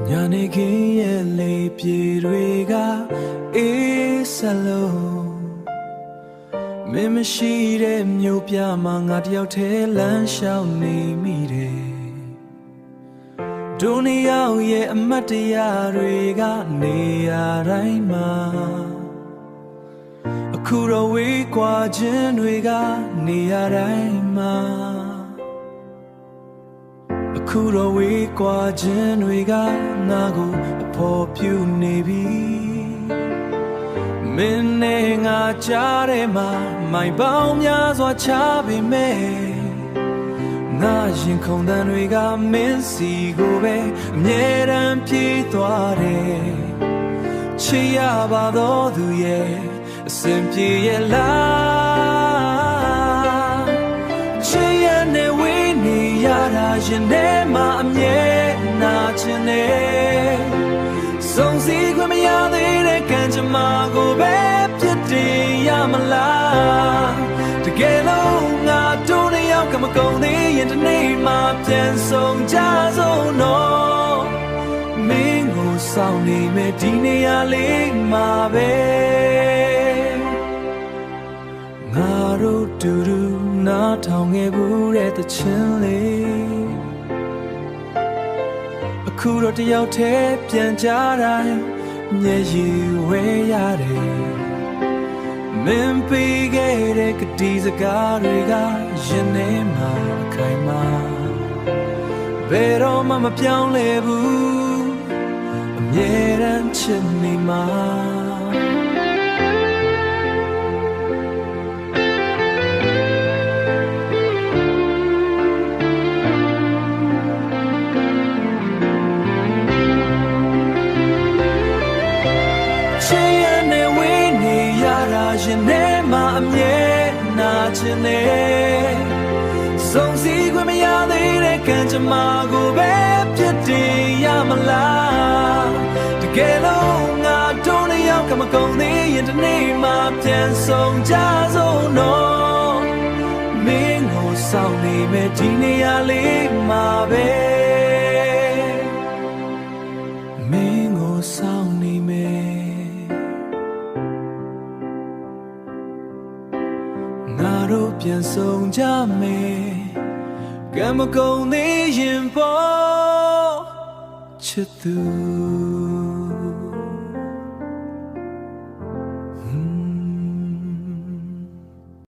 ညာနေခင်းရဲ့လေပြေတွေကအေးဆက်လို့မင်းမရှိတဲ့မြို့ပြမှာငါတယောက်တည်းလမ်းလျှောက်နေမိတယ်ဒုနီယာရဲ့အမတ်တရားတွေကနေရာတိုင်းမှာအခုတော့ဝေးကွာခြင်းတွေကနေရာတိုင်းမှာအခုတော့ဝေးကွာခြင်းတွေကငါကိုအဖို့ပြုနေပြီမင်းနဲ့ငါကြားထဲမှာမိုင်ပေါင်းများစွာချပေမဲ့ငါရင်ခုန်တန်တွေကမင်းစီကိုပဲအမြဲတမ်းပြေးသွားတယ်ချစ်ရပါတော့သူရဲ့အစဉ်ပြေရဲ့လားချစ်ရနဲ့ဝေးနေရတာရင်ထဲမှာအမြဲနာချင်တယ်စုံစည်းခွင့်မရသေးတဲ့ကံကြမ္မာကိုပဲပြစ်တင်ရမလားတကယ်လို့ငါတို့နှစ်ယောက်ကမကုန်သေးရင်ဒီနေ့မှပြန်ဆုံးကြဆုံးတော့မင်းကိုစောင့်နေမယ်ဒီနေရာလေးမှာပဲငါတို့တူတူနားထောင်ခဲ့ဘူးတဲ့သချင်းလေးအခုတော့တယောက်တည်းပြန်ကြတိုင်းမျက်ရည်ဝဲရတယ်မင်းပေးခဲ့တဲ့ကတိစကားတွေကရင်ထဲမှာခိုင်မာဘယ်တော့မှမပြောင်းလဲဘူးအမြဲတမ်းချစ်နေမှာရင်ထဲမှာအမြဲနာချင်တယ်စုံစည်းခွင့်မရသေးတဲ့ကံကြမ္မာကိုပဲပြစ်တင်ရမလားတကယ်လို့ငါတို့နှစ်ယောက်ကမကုန်သေးရင်ဒီနေ့မှပြန်ဆုံးကြဆုံးတော့မင်းကိုစောင့်နေမယ်ဒီနေရာလေးမှာပဲမင်းကိုစောင့်နေမယ်ငါတို့ပြန်ဆုံးကြမယ်ကံမကုန်သေးရင်ပေါ့ချစ်သူ